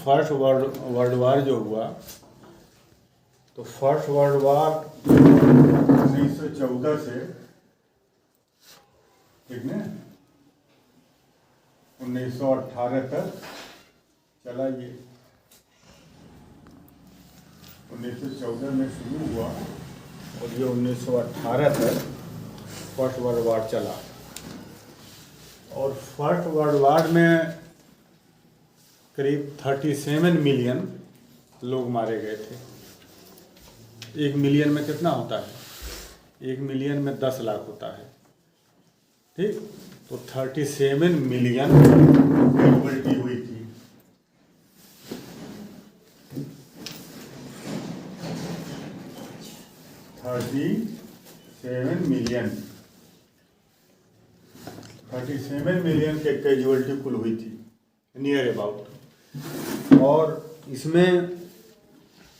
First world war जो हुआ, तो फर्स्ट वर्ल्ड वार 1914 से, ठीक है, 1918 तक चला। ये 1914 में शुरू हुआ और ये 1918 तक फर्स्ट वर्ल्ड वार चला। और फर्स्ट वर्ल्ड वार में करीब 37 मिलियन लोग मारे गए थे। 1 मिलियन में कितना होता है? 1 मिलियन में 10 लाख होता है, ठीक। तो 37 मिलियन कैजुअल्टी हुई थी। थर्टी सेवन मिलियन के कैजुअल्टी कुल हुई थी, नियर अबाउट। और इसमें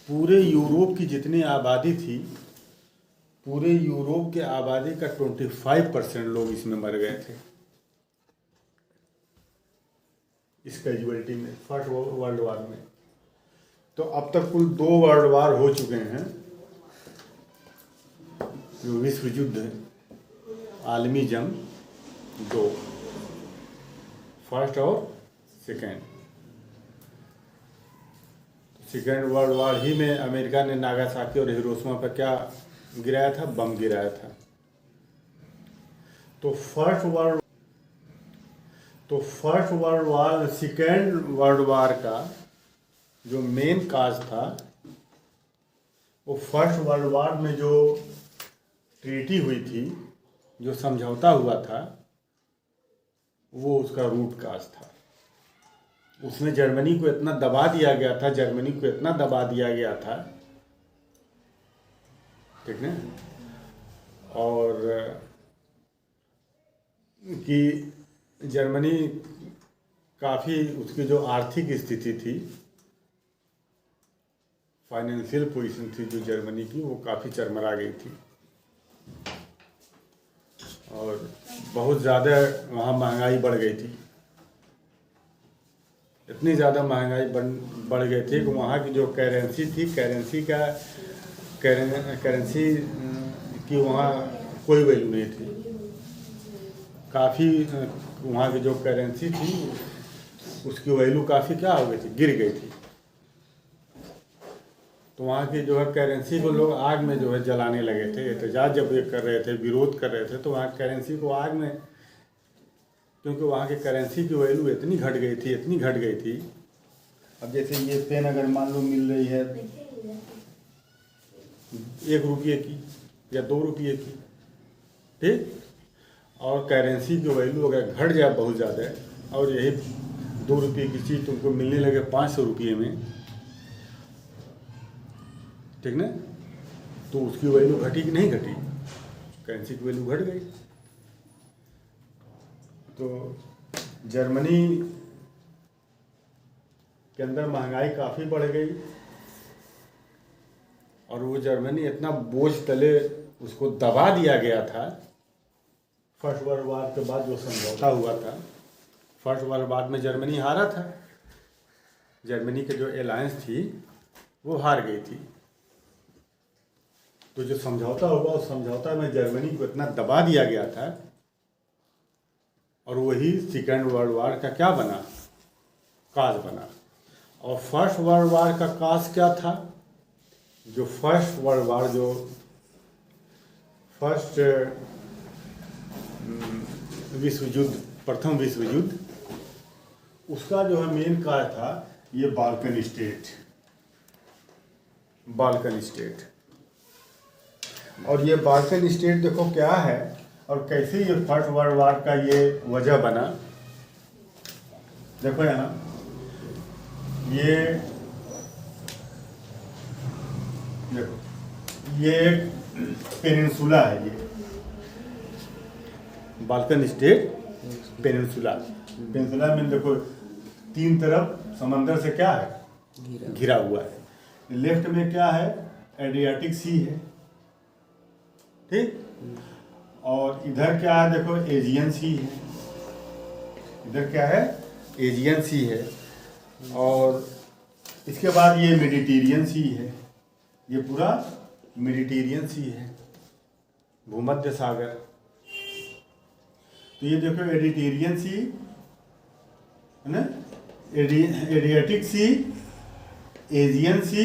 पूरे यूरोप की जितनी आबादी थी, पूरे यूरोप के आबादी का 25% लोग इसमें मर गए थे, इस कैजुअल्टी में, फर्स्ट वर्ल्ड वार में। तो अब तक कुल 2 वर्ल्ड वार हो चुके हैं, जो विश्व युद्ध, आलमी जंग 2, फर्स्ट और सेकेंड। सेकेंड वर्ल्ड वार ही में अमेरिका ने नागासाकी और हिरोशिमा पर क्या गिराया था? बम गिराया था। तो first world war, second world war का जो मेन काज था, वो फर्स्ट वर्ल्ड वार में जो ट्रीटी हुई थी, जो समझौता हुआ था, वो उसका रूट काज था। उसमें जर्मनी को इतना दबा दिया गया था, ठीक है, और कि जर्मनी काफ़ी, उसकी जो आर्थिक स्थिति थी, फाइनेंशियल पोजीशन थी जो जर्मनी की, वो काफ़ी चरमरा गई थी। और बहुत ज़्यादा वहाँ महंगाई बढ़ गई थी, इतनी ज़्यादा महंगाई बढ़ गई थी कि वहाँ की जो करेंसी थी, करेंसी की वहाँ कोई वैल्यू नहीं थी। काफ़ी वहाँ की जो करेंसी थी, उसकी वैल्यू काफ़ी क्या हो गई थी? गिर गई थी। तो वहाँ की जो है करेंसी को लोग आग में जो है जलाने लगे थे। एहतजाज जब ये कर रहे थे, विरोध कर रहे थे, तो वहाँ करेंसी को आग में, क्योंकि वहाँ की करेंसी की वैल्यू इतनी घट गई थी। अब जैसे ये पेन अगर मान लो मिल रही है 1 रुपये की या 2 रुपये की, ठीक, और करेंसी की वैल्यू अगर घट जाए बहुत ज़्यादा, और यही 2 रुपये की चीज़ तुमको मिलने लगे 500 रुपये में, ठीक ना, तो उसकी वैल्यू घटी कि नहीं घटी? करेंसी की वैल्यू घट गई। तो जर्मनी के अंदर महंगाई काफ़ी बढ़ गई, और वो जर्मनी इतना बोझ तले उसको दबा दिया गया था। फर्स्ट वर्ल्ड वार के बाद जो समझौता हुआ था, फर्स्ट वर्ल्ड वार में जर्मनी हारा था, जर्मनी के जो अलायंस थी वो हार गई थी। तो जो समझौता हुआ, उस समझौता में जर्मनी को इतना दबा दिया गया था, और वही सेकेंड वर्ल्ड वार का क्या बना? काज बना। और फर्स्ट वर्ल्ड वार का काज क्या था? जो फर्स्ट वर्ल्ड वार, जो फर्स्ट विश्व युद्ध, प्रथम विश्व युद्ध, उसका जो है मेन काज था ये बाल्कन स्टेट। और ये बाल्कन स्टेट देखो क्या है और कैसे ये फर्स्ट वर्ल्ड वार का ये वजह बना। देखो यहाँ ये देखो, ये एक पेनिनसुला है, ये बाल्कन स्टेट पेनिनसुला में देखो 3 तरफ समंदर से क्या है? घिरा हुआ है। लेफ्ट में क्या है? एड्रियाटिक सी है, ठीक। और इधर क्या है? देखो एजियन सी है। इधर क्या है? एजियन सी है। और इसके बाद ये मेडिटेरियन सी है, ये पूरा मेडिटेरियन सी है, भूमध्य सागर। तो ये देखो एडिटेरियन सी है ना, एडियाटिक सी, एजियन सी,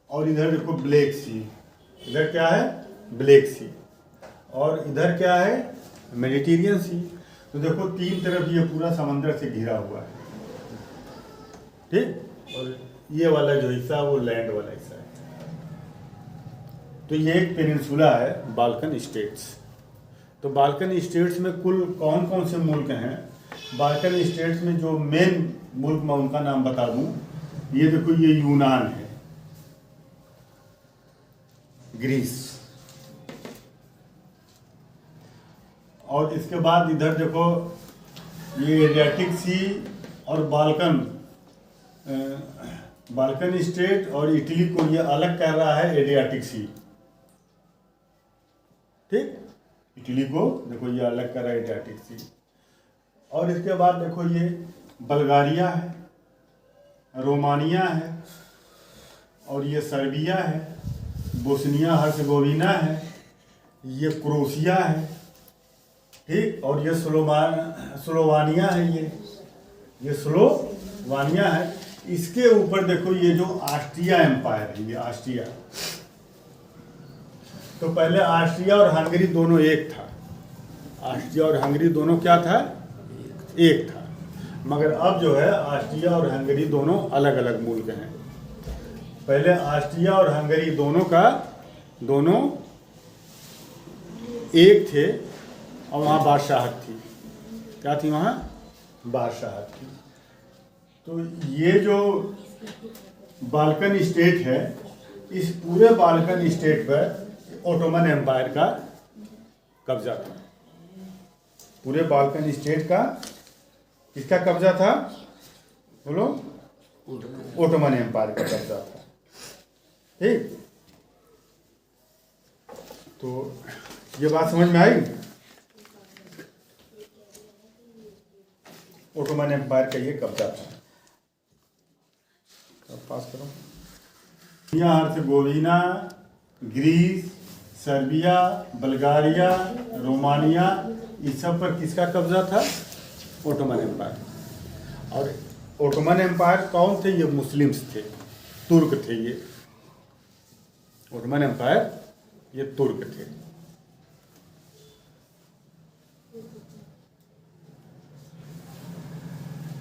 और इधर देखो ब्लैक सी। इधर क्या है? ब्लैक सी। और इधर क्या है? मेडिटेरियन सी। तो देखो तीन तरफ ये पूरा समंदर से घिरा हुआ है, ठीक। और ये वाला जो हिस्सा वो लैंड वाला हिस्सा है। तो ये एक पेनिनसुला है, बाल्कन स्टेट्स। तो बाल्कन स्टेट्स में कुल कौन कौन से मुल्क हैं? बाल्कन स्टेट्स में जो मेन मुल्क मैं उनका नाम बता दूं, ये देखो, ये यूनान है, ग्रीस, और इसके बाद इधर देखो ये एडियाटिक सी और बाल्कन स्टेट, और इटली को ये अलग कर रहा है एडियाटिक सी, ठीक। इटली को देखो ये अलग कर रहा है एडियाटिक सी। और इसके बाद देखो ये बल्गारिया है, रोमानिया है, और ये सर्बिया है, बोस्निया हर्जेगोविना है, ये क्रोशिया है, ठीक। और ये स्लोवानिया है, ये स्लोवानिया है। इसके ऊपर देखो ये जो ऑस्ट्रिया एम्पायर है, ये ऑस्ट्रिया। तो पहले ऑस्ट्रिया और हंगरी दोनों एक था, ऑस्ट्रिया और हंगरी दोनों क्या था? एक था। मगर अब जो है ऑस्ट्रिया और हंगरी दोनों अलग अलग मुल्क हैं। पहले ऑस्ट्रिया और हंगरी दोनों एक थे, और वहाँ बादशाहत थी। क्या थी वहाँ? बादशाहत थी। तो ये जो बाल्कन स्टेट है, इस पूरे बाल्कन स्टेट पर ओटोमन एम्पायर का कब्जा था। पूरे बाल्कन स्टेट का किसका कब्जा था? बोलो। ओटोमन एम्पायर का कब्जा था, ठीक। तो ये बात समझ में आई? ओटोमन एम्पायर का ये कब्जा था। अब पास करो। Bosnia Herzegovina, Greece, Serbia, Bulgaria, Romania, इस सब पर किसका कब्जा था? Ottoman Empire. और ओटोमन एम्पायर कौन थे? ये मुस्लिम्स थे, तुर्क थे। ये ओटोमन एम्पायर ये तुर्क थे।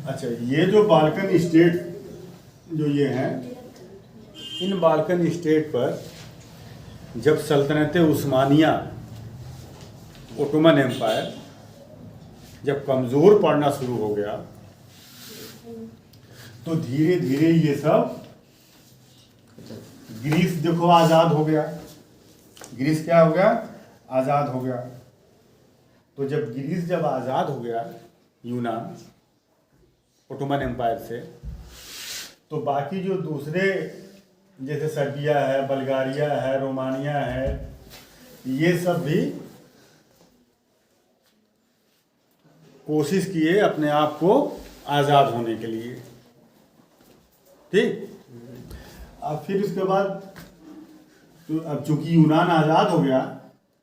अच्छा, ये जो बाल्कन स्टेट जो ये हैं, इन बाल्कन स्टेट पर जब सल्तनत उस्मानिया, ओटोमन एम्पायर जब कमज़ोर पड़ना शुरू हो गया, तो धीरे धीरे ये सब, ग्रीस देखो आज़ाद हो गया। ग्रीस क्या हो गया? आज़ाद हो गया। तो जब ग्रीस आज़ाद हो गया यूनान ओटोमन एम्पायर से, तो बाकी जो दूसरे जैसे सर्बिया है, बल्गारिया है, रोमानिया है, ये सब भी कोशिश किए अपने आप को आज़ाद होने के लिए, ठीक। अब फिर उसके बाद तो अब चूंकि यूनान आज़ाद हो गया,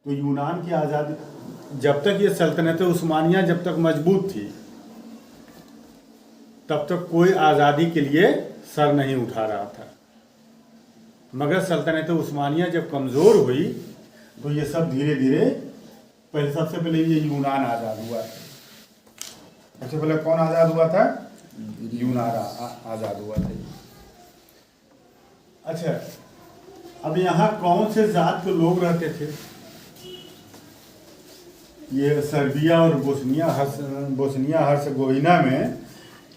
तो यूनान की आज़ादी, जब तक ये सल्तनत उस्मानिया जब तक मजबूत थी, तब तक कोई आज़ादी के लिए सर नहीं उठा रहा था। मगर सल्तनत उस्मानिया जब कमज़ोर हुई, तो ये सब धीरे धीरे, पहले सबसे पहले ये यूनान आज़ाद हुआ था। सबसे पहले कौन आज़ाद हुआ था? यूनान आज़ाद हुआ था। अच्छा, अब यहाँ कौन से जात के लोग रहते थे? ये सर्बिया और बोस्निया हर्जेगोविना में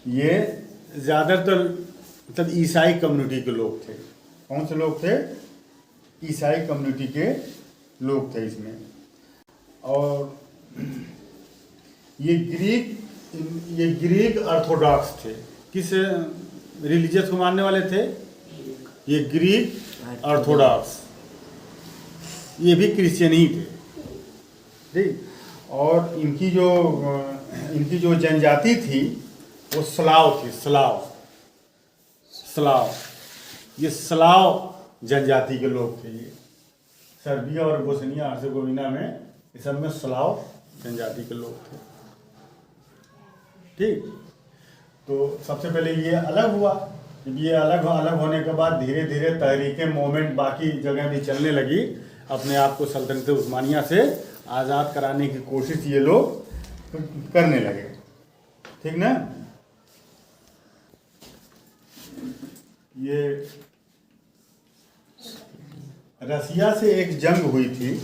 ये ज़्यादातर मतलब ईसाई कम्युनिटी के लोग थे। कौन से लोग थे? ईसाई कम्युनिटी के लोग थे इसमें। और ये ग्रीक ऑर्थोडॉक्स थे। किस रिलीजियस को मानने वाले थे? ये ग्रीक ऑर्थोडॉक्स, ये भी क्रिश्चियन ही थे, ठीक। और इनकी जो जनजाति थी वो स्लाव थी, स्लाव, ये स्लाव जनजाति के लोग थे। ये सर्बिया और बोस्निया हर्जेगोविना में इस सब में स्लाव जनजाति के लोग थे। ठीक, तो सबसे पहले ये अलग हुआ। जब ये अलग होने के बाद धीरे धीरे तहरीकें, मूवमेंट बाकी जगह भी चलने लगी। अपने आप को सल्तनत उस्मानिया से आज़ाद कराने की कोशिश ये लोग करने लगे। ठीक ना। ये रसिया से एक जंग हुई थी,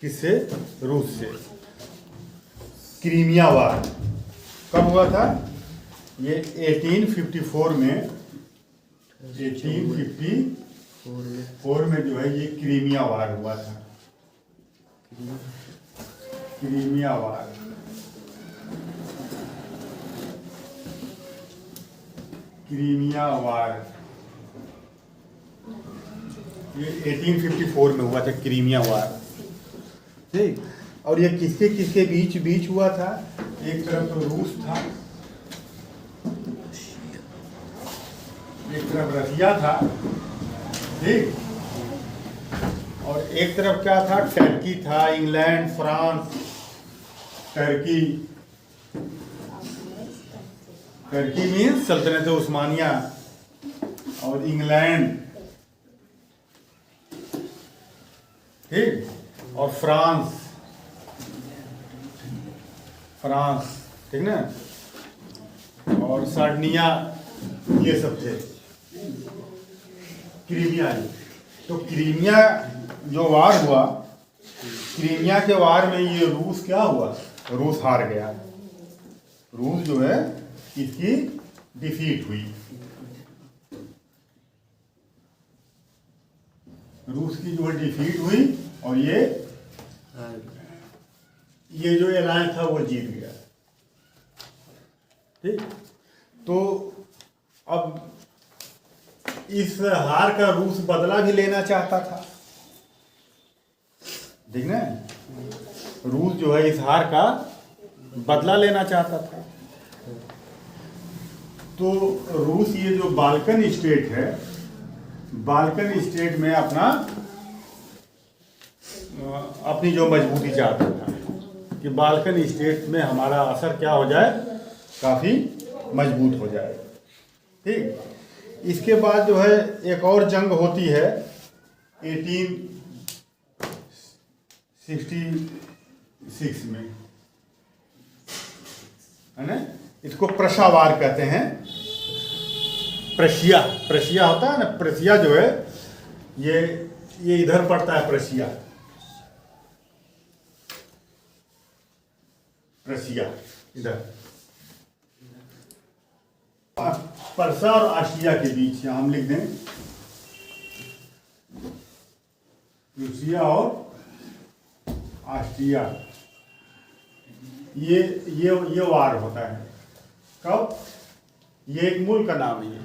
किससे? रूस से। क्रीमिया वार कब हुआ था? ये 1854 में, 1854 में जो है ये क्रीमिया वार हुआ था। क्रीमिया वार, क्रीमिया वार ये 1854 में हुआ था, क्रीमिया वार। ठीक, और ये किसके किसके बीच हुआ था? एक तरफ तो रूस था, एक तरफ रसिया था, ठीक, और एक तरफ क्या था? टर्की था, England, France, Turkey. Turkey means सल्तनत उस्मानिया, और इंग्लैंड, ठीक, और फ्रांस, ठीक ना, और सार्डिनिया, ये सब थे। क्रीमिया, तो क्रीमिया जो वार हुआ, क्रीमिया के वार में ये रूस क्या हुआ? रूस हार गया। रूस जो है इसकी डिफीट हुई। रूस की जो है डिफीट हुई, और ये जो अलायंस था वो जीत गया। ठीक, तो अब इस हार का रूस बदला भी लेना चाहता था। ठीक ना, रूस जो है इस हार का बदला लेना चाहता था। तो रूस ये जो बाल्कन स्टेट है, बाल्कन स्टेट में अपनी जो मजबूती चाहता था कि बाल्कन स्टेट में हमारा असर क्या हो जाए? काफ़ी मजबूत हो जाए। ठीक, इसके बाद जो है एक और जंग होती है 1866 में, है ना। इसको प्रशा वार कहते हैं। प्रशिया होता है ना, प्रशिया जो है ये इधर पड़ता है। प्रशिया इधर, पर्सा और आस्ट्रिया के बीच, हम लिख दें रूसिया और आस्ट्रिया। ये वार होता है कब? ये एक मुल्क का नाम है,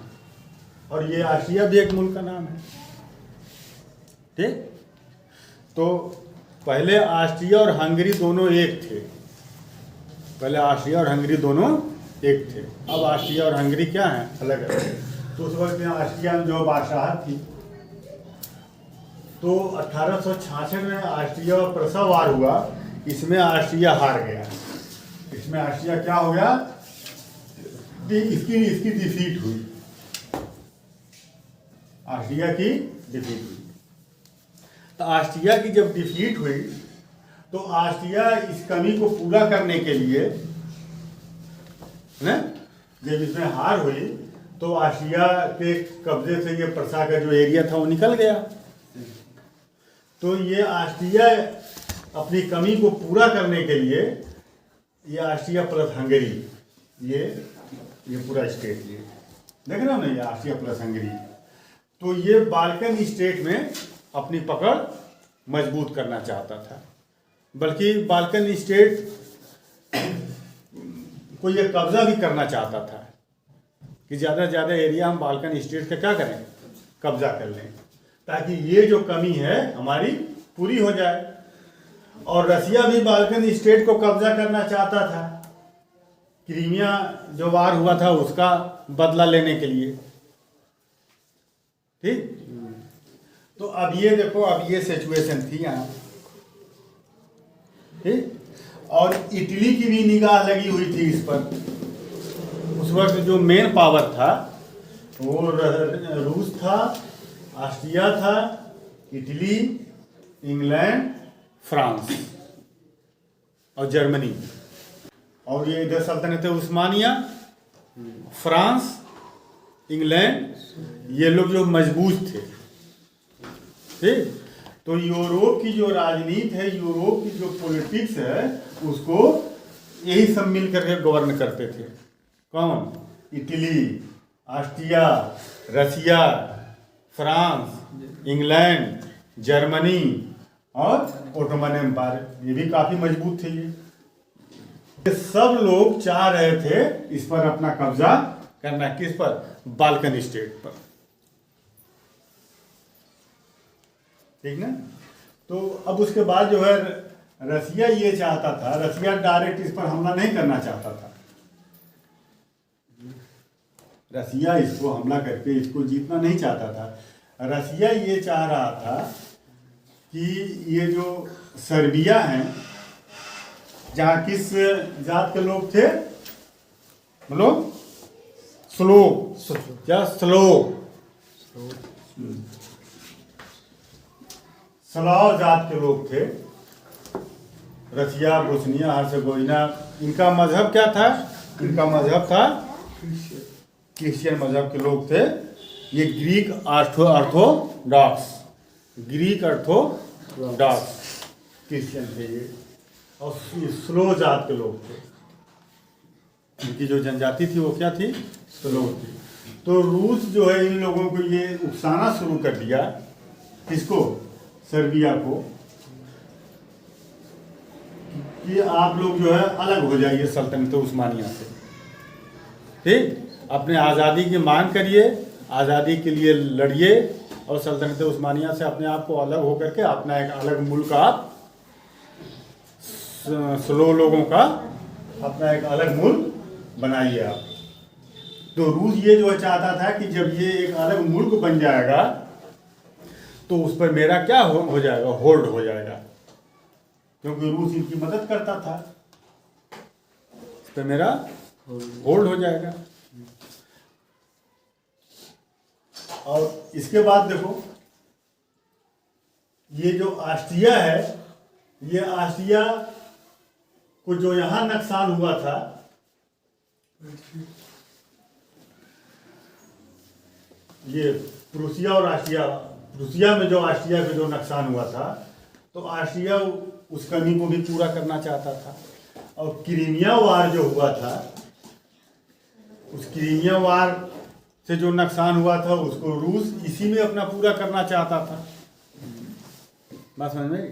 और ये आस्ट्रिया भी एक मुल्क का नाम है। ठीक, तो पहले ऑस्ट्रिया और हंगरी दोनों एक थे। पहले ऑस्ट्रिया और हंगरी दोनों एक थे। अब ऑस्ट्रिया और हंगरी क्या है? अलग अलग। तो उस वक्त में ऑस्ट्रिया में जो बादशाहत थी, तो 1866 में ऑस्ट्रिया और प्रसा वार हुआ। इसमें ऑस्ट्रिया हार गया। इसमें ऑस्ट्रिया क्या हो गया? इसकी डिफीट हुई। ऑस्ट्रिया की डिफीट हुई। तो ऑस्ट्रिया की जब डिफीट हुई, तो ऑस्ट्रिया इस कमी को पूरा करने के लिए, ना, जब इसमें हार हुई तो ऑस्ट्रिया के कब्जे से ये प्रसा का जो एरिया था वो निकल गया। तो ये ऑस्ट्रिया अपनी कमी को पूरा करने के लिए, ये ऑस्ट्रिया प्लस हंगरी, ये पूरा स्टेट, ये देख रहे हो ना, ये ऑस्ट्रिया प्लस हंगरी। तो ये बाल्कन स्टेट में अपनी पकड़ मजबूत करना चाहता था। बल्कि बाल्कन स्टेट को ये कब्जा भी करना चाहता था कि ज़्यादा से ज़्यादा एरिया हम बाल्कन स्टेट का क्या करें? कब्जा कर लें, ताकि ये जो कमी है हमारी पूरी हो जाए। और रसिया भी बाल्कन स्टेट को कब्जा करना चाहता था, क्रीमिया जो वार हुआ था उसका बदला लेने के लिए। ठीक। तो अब ये देखो, अब ये सिचुएशन थी यहाँ, ठीक। और इटली की भी निगाह लगी हुई थी इस पर। उस वक्त जो मेन पावर था वो रूस था, ऑस्ट्रिया था, इटली, इंग्लैंड, फ्रांस और जर्मनी। और ये इधर सल्तनत उस्मानिया, फ्रांस, इंग्लैंड, ये लोग जो मजबूत थे, ठीक। तो यूरोप की जो राजनीति है, यूरोप की जो पॉलिटिक्स है, उसको यही सब मिल करके गवर्न करते थे। कौन? इटली, ऑस्ट्रिया, रसिया, फ्रांस, इंग्लैंड, जर्मनी और ओटोमन एम्पायर। ये भी काफी मजबूत थे। ये सब लोग चाह रहे थे इस पर अपना कब्जा करना। किस पर? बाल्कन स्टेट पर, ठीक ना। तो अब उसके बाद जो है रसिया ये चाहता था, रसिया डायरेक्ट इस पर हमला नहीं करना चाहता था। रसिया इसको हमला करके इसको जीतना नहीं चाहता था। रसिया ये चाह रहा था कि ये जो सर्बिया हैं, जहाँ किस जात के लोग थे, बोलो? स्लो, क्या स्लो? स्लाव जात के लोग थे। रसिया, बोस्निया, हर्जेगोविना, इनका मजहब क्या था? इनका मजहब था क्रिश्चियन मजहब के लोग थे। ये Greek Orthodox, Greek Orthodox Christian थे ये। और स्लो जात के लोग थे। इनकी जो जनजाति थी वो क्या थी? स्लो थी। तो रूस जो है इन लोगों को ये उकसाना शुरू कर दिया। किसको? सर्बिया को, कि आप लोग जो है अलग हो जाइए सल्तनत उस्मानिया से, ठीक। अपने आज़ादी की मांग करिए, आज़ादी के लिए लड़िए और सल्तनत उस्मानिया से अपने आप को अलग होकर के अपना एक अलग मुल्क आप, स्लो लोगों का अपना एक अलग मुल्क बनाइए आप। तो रूस ये जो चाहता था कि जब ये एक अलग मुल्क बन जाएगा तो उस पर मेरा क्या हो जाएगा? होल्ड हो जाएगा, क्योंकि रूस इनकी मदद करता था। इस पर मेरा होल्ड हो जाएगा। और इसके बाद देखो, ये जो ऑस्ट्रिया है, ये ऑस्ट्रिया को जो यहां नुकसान हुआ था, ये प्रूसिया और ऑस्ट्रिया, प्रूसिया में जो ऑस्ट्रिया का जो नुकसान हुआ था, तो ऑस्ट्रिया उस कमी को भी पूरा करना चाहता था। और क्रीमिया वार जो हुआ था, उस क्रीमिया वार से जो नुकसान हुआ था उसको रूस इसी में अपना पूरा करना चाहता था। बात समझ में आई?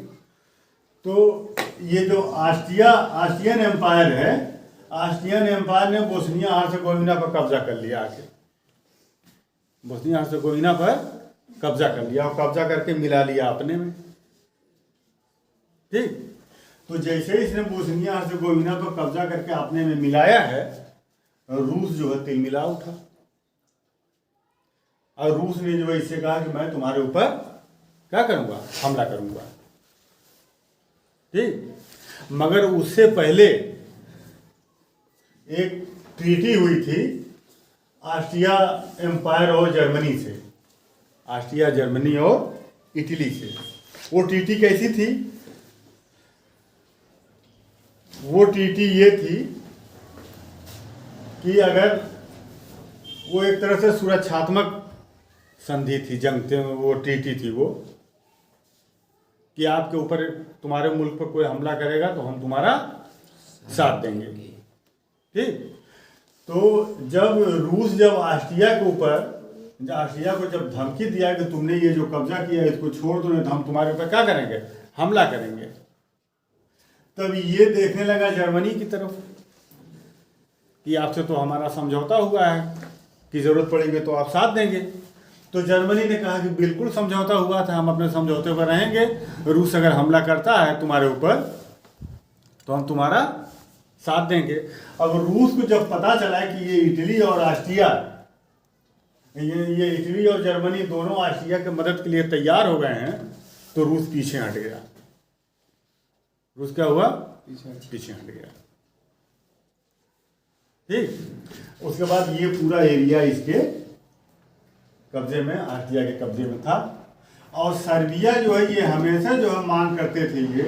तो ये जो ऑस्ट्रियन एम्पायर है, ऑस्ट्रियन एम्पायर ने बोस्निया हर्जेगोविना पर कब्जा कर लिया। आके बोस्निया हर्जेगोविना पर कब्जा कर लिया और कब्जा करके मिला लिया अपने में, ठीक। तो जैसे इसने बोस्निया हर्जेगोविना पर कब्जा करके अपने में मिलाया है, रूस जो है तिलमिला उठा। और रूस ने जो है इससे कहा कि मैं तुम्हारे ऊपर क्या करूंगा? हमला करूंगा, ठीक। मगर उससे पहले एक ट्रीटी हुई थी ऑस्ट्रिया एम्पायर और जर्मनी से, ऑस्ट्रिया, जर्मनी और इटली से। वो ट्रीटी कैसी थी? वो ट्रीटी ये थी कि अगर वो एक तरह से सुरक्षात्मक संधि थी, जंग, वो ट्रीटी थी वो, कि आपके ऊपर, तुम्हारे मुल्क पर कोई हमला करेगा तो हम तुम्हारा साथ देंगे, ठीक। तो जब ऑस्ट्रिया के ऊपर, ऑस्ट्रिया को जब धमकी दिया कि तुमने ये जो कब्जा किया इसको छोड़ दो नहीं तो हम तुम्हारे ऊपर क्या करेंगे? हमला करेंगे, तब ये देखने लगा जर्मनी की तरफ कि आपसे तो हमारा समझौता हुआ है कि जरूरत पड़ेगी तो आप साथ देंगे। तो जर्मनी ने कहा कि बिल्कुल समझौता हुआ था, हम अपने समझौते पर रहेंगे। रूस अगर हमला करता है तुम्हारे ऊपर तो हम तुम्हारा साथ देंगे। अब रूस को जब पता चला कि ये इटली और ऑस्ट्रिया ये इटली और जर्मनी दोनों ऑस्ट्रिया की मदद के लिए तैयार हो गए हैं, तो रूस पीछे हट गया। रूस क्या हुआ? पीछे हट गया। ठीक। उसके बाद ये पूरा एरिया इसके कब्जे में, ऑस्ट्रिया के कब्जे में था। और सर्बिया जो है, ये हमेशा जो है मांग करते थे ये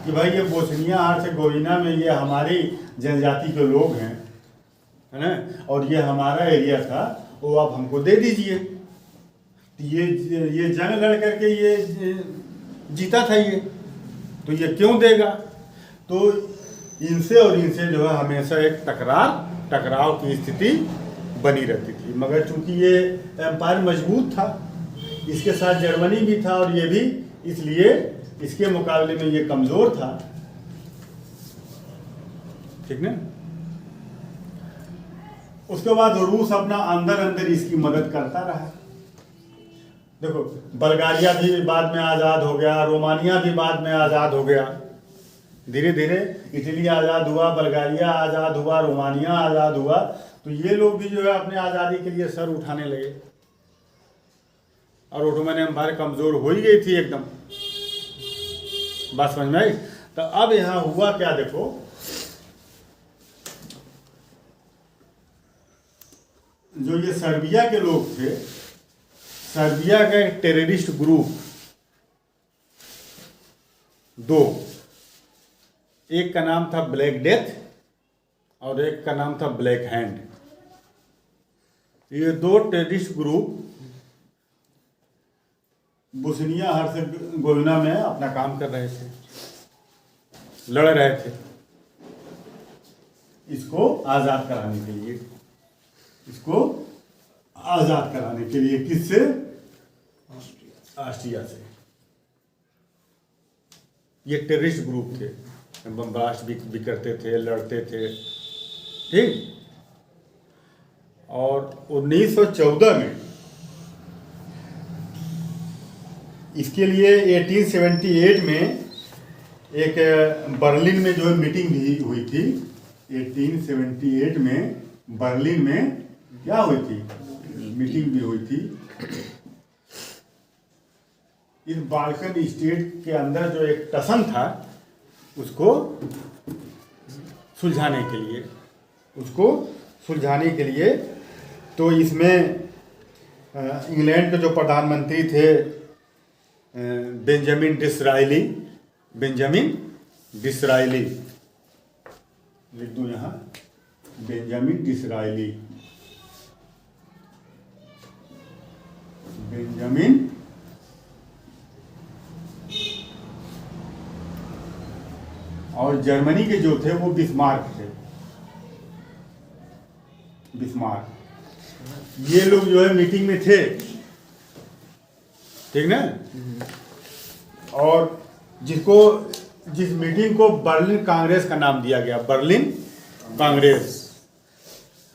कि भाई ये बोस्निया हर्जेगोविना में ये हमारी जनजाति के लोग हैं, है ना, और ये हमारा एरिया था, वो आप हमको दे दीजिए। ये जंग लड़ करके ये जीता था ये, तो ये क्यों देगा? तो इनसे और इनसे जो है हमेशा एक टकराव की स्थिति बनी रहती थी। मगर चूंकि ये एम्पायर मजबूत था, इसके साथ जर्मनी भी था और ये भी, इसलिए इसके मुकाबले में ये कमजोर था। ठीक ना? उसके बाद रूस अपना अंदर इसकी मदद करता रहा। देखो, बल्गारिया भी बाद में आज़ाद हो गया, रोमानिया भी बाद में आज़ाद हो गया। धीरे धीरे इटली आज़ाद हुआ, बल्गारिया आज़ाद हुआ, रोमानिया आज़ाद हुआ। तो ये लोग भी जो है अपने आज़ादी के लिए सर उठाने लगे। और ओटोमन एम्पायर कमज़ोर हो ही गई थी एकदम। बात समझ में आई? तो अब यहाँ हुआ क्या, देखो, जो ये सर्बिया के लोग थे, सर्बिया का एक टेररिस्ट ग्रुप, दो, एक का नाम था ब्लैक डेथ और एक का नाम था ब्लैक हैंड। ये दो टेररिस्ट ग्रुप बोस्निया हर्जेगोविना में अपना काम कर रहे थे, लड़ रहे थे इसको आज़ाद कराने के लिए। इसको आज़ाद कराने के लिए किससे? ऑस्ट्रिया से। ये टेररिस्ट ग्रुप थे, बम ब्लास्ट भी करते थे, लड़ते थे। ठीक। और 1914 में इसके लिए 1878 में एक बर्लिन में जो है मीटिंग भी हुई थी। 1878 में बर्लिन में क्या हुई थी? मीटिंग भी हुई थी। इस बाल्कन स्टेट के अंदर जो एक टसन था उसको सुलझाने के लिए, तो इसमें इंग्लैंड के जो प्रधानमंत्री थे बेंजामिन डिसराइली, लिख दूं यहाँ, बेंजामिन डिसराइली, और जर्मनी के जो थे वो बिस्मार्क थे। ये लोग जो है मीटिंग में थे। ठीक ना? और जिस मीटिंग को बर्लिन कांग्रेस का नाम दिया गया, बर्लिन कांग्रेस।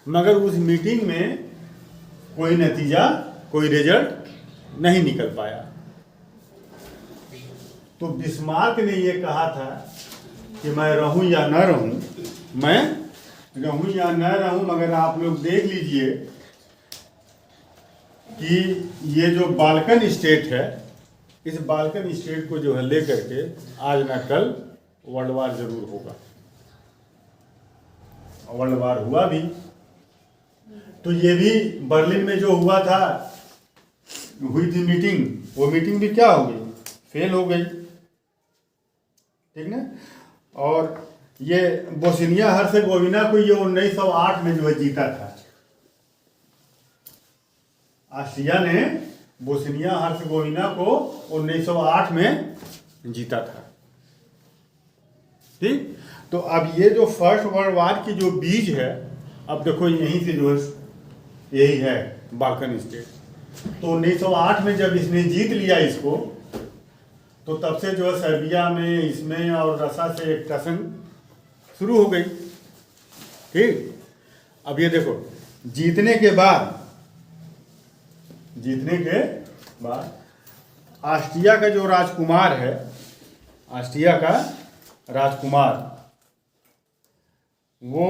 मगर उस मीटिंग में कोई नतीजा, कोई रिजल्ट नहीं निकल पाया। तो बिस्मार्क ने ये कहा था कि मैं रहूं या न रहूं, मगर आप लोग देख लीजिए कि ये जो बाल्कन स्टेट है, इस बाल्कन स्टेट को जो है लेकर के आज ना कल वर्ल्ड वार जरूर होगा। वर्ल्ड वार हुआ भी। तो ये भी बर्लिन में जो हुआ था, हुई थी मीटिंग, वो मीटिंग भी क्या हो गई? फेल हो गई। ठीक ना? और ये बोस्निया हर्जेगोविना को ये 1908 में जो है जीता था। ऑस्ट्रिया ने बोस्निया हर्जेगोविना को 1908 में जीता था। ठीक। तो अब ये जो फर्स्ट वर्ल्ड वार की जो बीज है, अब देखो यहीं से जो है, यही है बाल्कन स्टेट। तो 1908 में जब इसने जीत लिया इसको, तो तब से जो है सर्बिया में, इसमें और रसा से एक टसन शुरू हो गई। ठीक। अब ये देखो, जीतने के बाद ऑस्ट्रिया का जो राजकुमार है, ऑस्ट्रिया का राजकुमार, वो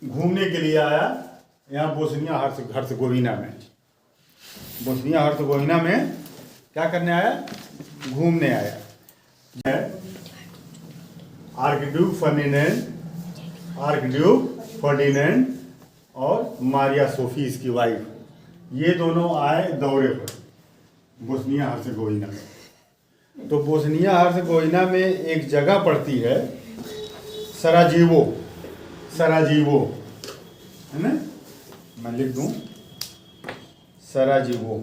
घूमने के लिए आया यहाँ बोस्निया हर्सगोविना में। बोस्निया हर्सगोविना में क्या करने आया? घूमने आया। आर्कड्यूक फर्डिनेंड और मारिया सोफी इसकी वाइफ, ये दोनों आए दौरे पर बोस्निया हर्सगोविना में। तो बोस्निया हर्सगोविना में एक जगह पड़ती है सराजीवो है ना, मैं लिख दूं सराजीवो।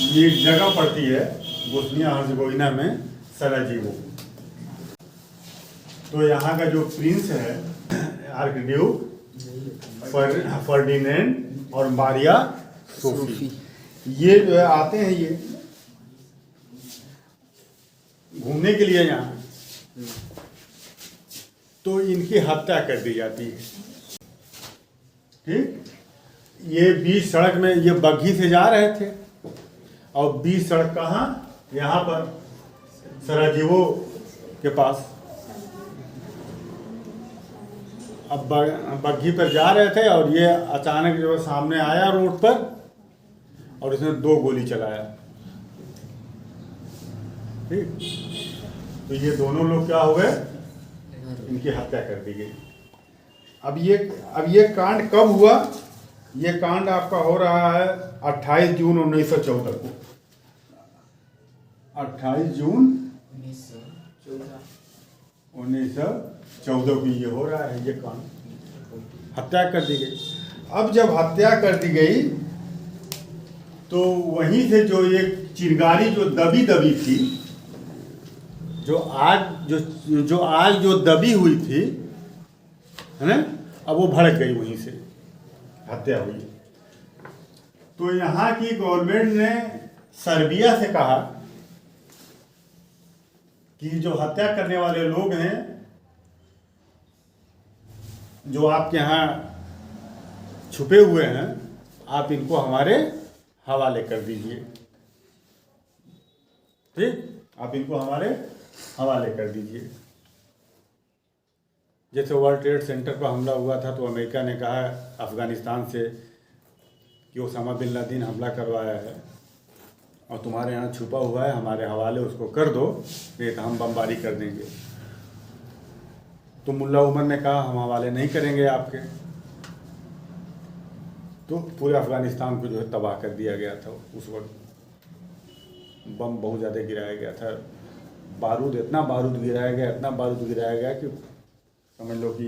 ये एक जगह पड़ती है बोस्निया हर्सगोविना में, सराजीवो। तो यहाँ का जो प्रिंस है आर्कड्यूक फर्डिनेंड और मारिया सोफी, ये जो है आते हैं ये घूमने के लिए यहाँ, तो इनकी हत्या कर दी जाती है। ठीक, ये बीच सड़क में ये बग्घी से जा रहे थे और बीच सड़क कहाँ? यहाँ पर सराजीवो के पास। अब बग्घी पर जा रहे थे और ये अचानक जो सामने आया रोड पर और इसने 2 गोली चलाया। ठीक, तो ये दोनों लोग क्या हो गए? इनकी हत्या कर दी गई। अब ये कांड कब हुआ? ये कांड आपका हो रहा है 28 जून 1914 को। 28 जून 1914 को ये हो रहा है, ये कांड, हत्या कर दी गई। अब जब हत्या कर दी गई तो वहीं से जो एक चिंगारी जो दबी थी, जो आग जो दबी हुई थी, है ना, अब वो भड़क गई, वहीं से हत्या हुई। तो यहाँ की गवर्नमेंट ने सर्बिया से कहा कि जो हत्या करने वाले लोग हैं, जो आपके यहाँ छुपे हुए हैं, आप इनको हमारे हवाले कर दीजिए। ठीक, आप इनको हमारे हवाले कर दीजिए। जैसे वर्ल्ड ट्रेड सेंटर पर हमला हुआ था तो अमेरिका ने कहा अफगानिस्तान से कि ओसामा बिन लादेन हमला करवाया है और तुम्हारे यहाँ छुपा हुआ है, हमारे हवाले उसको कर दो, नहीं तो हम बमबारी कर देंगे। तो मुल्ला उमर ने कहा हम हवाले नहीं करेंगे आपके। तो पूरे अफगानिस्तान को जो है तबाह कर दिया गया था। उस वक्त बम बहुत ज़्यादा गिराया गया था, इतना बारूद गिराया गया कि समझ लो कि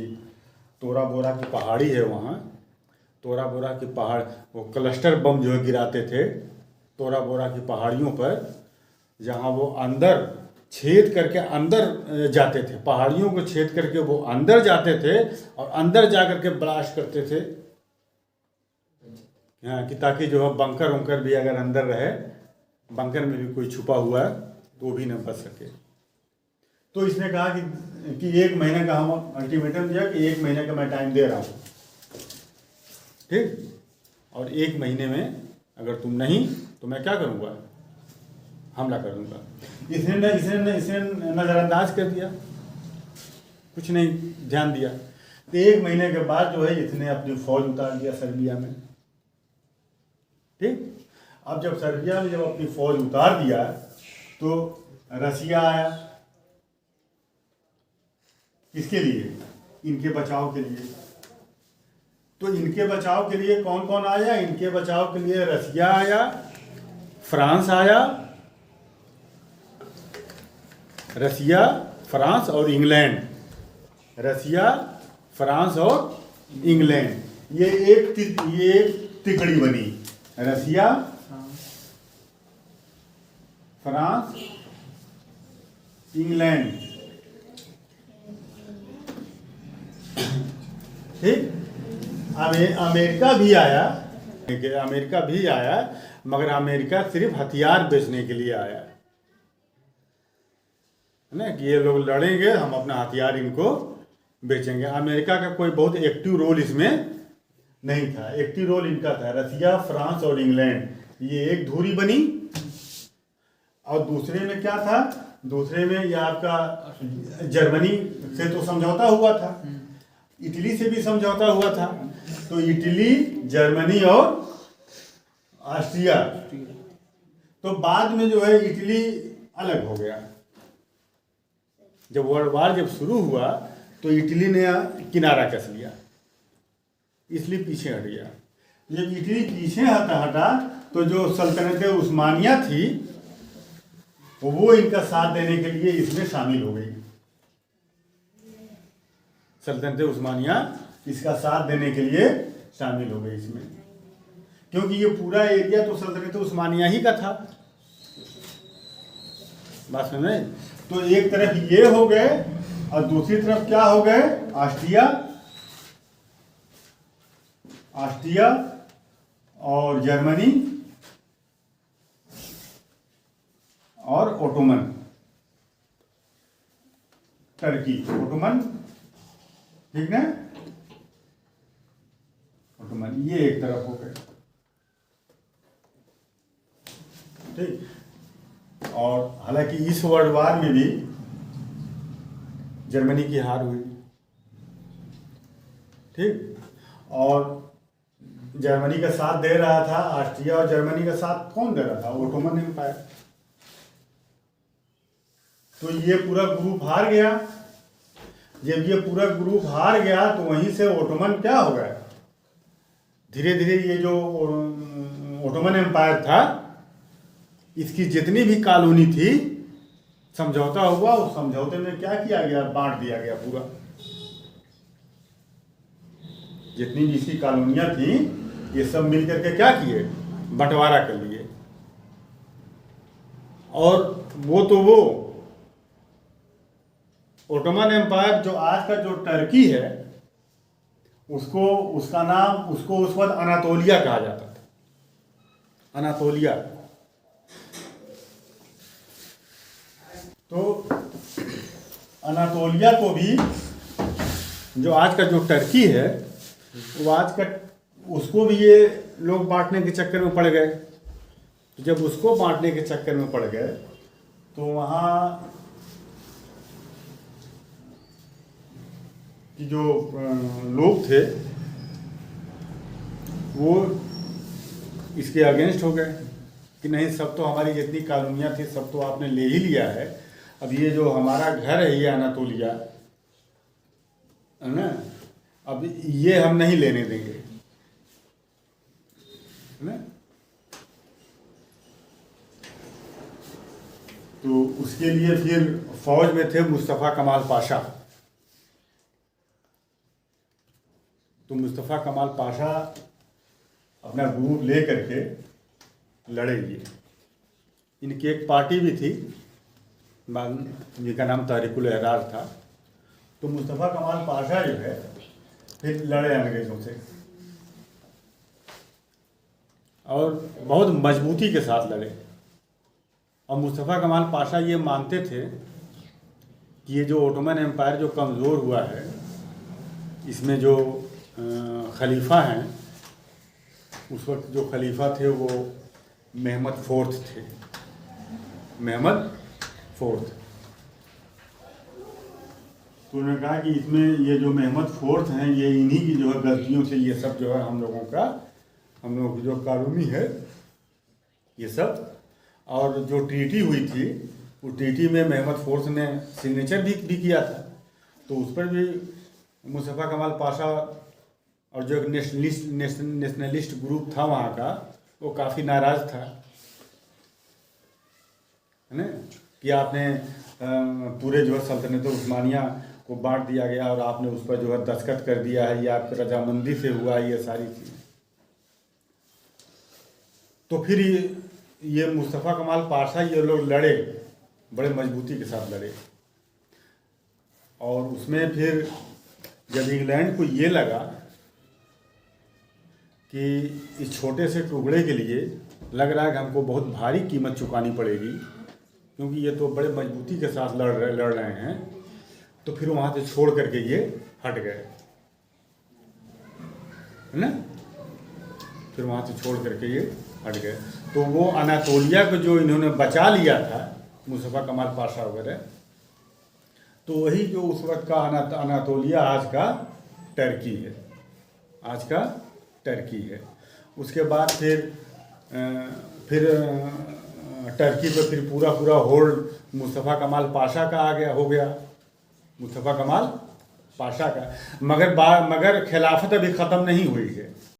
तोरा बोरा की पहाड़ी है वहाँ, तोरा बोरा की पहाड़, वो क्लस्टर बम जो है गिराते थे तोरा बोरा की पहाड़ियों पर, जहाँ वो अंदर छेद करके अंदर जाते थे, पहाड़ियों को छेद करके वो अंदर जाते थे और अंदर जा करके ब्लास्ट करते थे, कि ताकि जो है बंकर वंकर भी अगर अंदर रहे, बंकर में भी कोई छुपा हुआ है तो भी न बच सके। तो इसने कहा कि 1 महीने का हम अल्टीमेटम दिया कि 1 महीने का मैं टाइम दे रहा हूँ। ठीक, और 1 महीने में अगर तुम नहीं तो मैं क्या करूँगा? हमला करूँगा। इसने नज़रअंदाज कर दिया, कुछ नहीं ध्यान दिया। तो 1 महीने के बाद जो है इसने अपनी फौज उतार दिया सर्बिया में। ठीक, अब जब सर्बिया ने अपनी फौज उतार दिया तो रसिया आया। किसके लिए? इनके बचाव के लिए। तो इनके बचाव के लिए कौन कौन आया? इनके बचाव के लिए रसिया आया, फ्रांस आया, रसिया, फ्रांस और इंग्लैंड। रसिया, फ्रांस और इंग्लैंड, ये एक तिकड़ी बनी। रसिया, फ्रांस, इंग्लैंड। ठीक, अमेरिका भी आया, मगर अमेरिका सिर्फ हथियार बेचने के लिए आया, है ना, कि ये लोग लड़ेंगे, हम अपना हथियार इनको बेचेंगे। अमेरिका का कोई बहुत एक्टिव रोल इसमें नहीं था। एक्टिव रोल इनका था रसिया, फ्रांस और इंग्लैंड, ये एक धुरी बनी। और दूसरे में क्या था? दूसरे में ये आपका जर्मनी से तो समझौता हुआ था, इटली से भी समझौता हुआ था। तो इटली, जर्मनी और ऑस्ट्रिया। तो बाद में जो है इटली अलग हो गया। जब वर्ल्ड वार जब शुरू हुआ तो इटली ने किनारा कस लिया, इसलिए पीछे हट गया। जब इटली पीछे हटा तो जो सल्तनत उस्मानिया थी वो इनका साथ देने के लिए इसमें शामिल हो गई। सल्तनत उस्मानिया इसका साथ देने के लिए शामिल हो गई इसमें, क्योंकि ये पूरा एरिया तो सल्तनत उस्मानिया ही का था। बात समझ में? तो एक तरफ ये हो गए और दूसरी तरफ क्या हो गए? ऑस्ट्रिया और जर्मनी और ओटोमन टर्की। ओटोमन, ठीक ना? ओटोमन ये एक तरफ हो गए, ठीक। और हालांकि इस वर्ल्ड वार में भी जर्मनी की हार हुई, ठीक। और जर्मनी का साथ दे रहा था ऑस्ट्रिया, और जर्मनी का साथ कौन दे रहा था? Ottoman Empire. तो ये पूरा ग्रुप हार गया। जब ये पूरा ग्रुप हार गया तो वहीं से ओटोमन क्या हो गया? धीरे धीरे ये जो ओटोमन एम्पायर था, इसकी जितनी भी कॉलोनी थी, समझौता हुआ, उस समझौते में क्या किया गया? बांट दिया गया पूरा। जितनी भी इसकी कॉलोनियां थी ये सब मिलकर के क्या किए? बंटवारा कर लिए। और वो ओटोमन एम्पायर जो आज का जो टर्की है उसको उसका नाम उसको उस वक्त अनातोलिया कहा जाता था। अनातोलिया। तो अनातोलिया को भी, जो आज का जो टर्की है, वो आज का, उसको भी ये लोग बांटने के चक्कर में पड़ गए। तो जब उसको बांटने के चक्कर में पड़ गए तो वहाँ कि जो लोग थे वो इसके अगेंस्ट हो गए कि नहीं, सब तो हमारी जितनी कॉलोनियाँ थी सब तो आपने ले ही लिया है। अब ये जो हमारा घर है ये अनातोलिया है ना, अब ये हम नहीं लेने देंगे, है ना। तो उसके लिए फिर फौज में थे मुस्तफ़ा कमाल पाशा। तो मुस्तफ़ा कमाल पाशा अपना ग्रुप ले करके लड़े। ये इनकी एक पार्टी भी थी जिनका नाम तहरीकुल एहरार था। तो मुस्तफ़ा कमाल पाशा जो है फिर लड़े अंग्रेज़ों से, और बहुत मजबूती के साथ लड़े। और मुस्तफ़ा कमाल पाशा ये मानते थे कि ये जो ओटोमन एम्पायर जो कमज़ोर हुआ है, इसमें जो खलीफा हैं, उस वक्त जो खलीफा थे वो महमद फोर्थ थे। महमद फोर्थ। तो उन्होंने कहा कि इसमें ये जो महमद फोर्थ हैं, ये इन्हीं की जो है गलतियों से ये सब जो है हम लोगों की जो कॉलोनी है ये सब। और जो ट्रीटी हुई थी, उस ट्रीटी में महमद फोर्थ ने सिग्नेचर भी किया था। तो उस पर भी मुस्तफ़ा कमाल पाशा और जो नेशनलिस्ट ग्रुप था वहाँ का, वो काफ़ी नाराज़ था, है ना, कि आपने पूरे जो है सल्तनत उस्मानिया को बांट दिया गया और आपने उस पर जो है दस्तखत कर दिया है, ये आपकी रजामंदी से हुआ, ये सारी चीज़ें। तो फिर ये मुस्तफ़ा कमाल पाशा ये लोग लड़े, बड़े मजबूती के साथ लड़े। और उसमें फिर जब इंग्लैंड को ये लगा कि इस छोटे से टुकड़े के लिए लग रहा है कि हमको बहुत भारी कीमत चुकानी पड़ेगी, क्योंकि ये तो बड़े मजबूती के साथ लड़ रहे हैं, तो फिर वहाँ से छोड़ करके ये हट गए, है ना। फिर वहाँ से छोड़ करके ये हट गए। तो वो अनातोलिया को जो इन्होंने बचा लिया था, मुस्तफ़ा कमाल पाशा वगैरह। तो वही जो उस वक्त का अनातोलिया आज का टर्की है, आज का टर्की है। उसके बाद फिर टर्की पे फिर पूरा होल्ड मुस्तफ़ा कमाल पाशा का हो गया मुस्तफ़ा कमाल पाशा का। मगर खिलाफत अभी ख़त्म नहीं हुई है।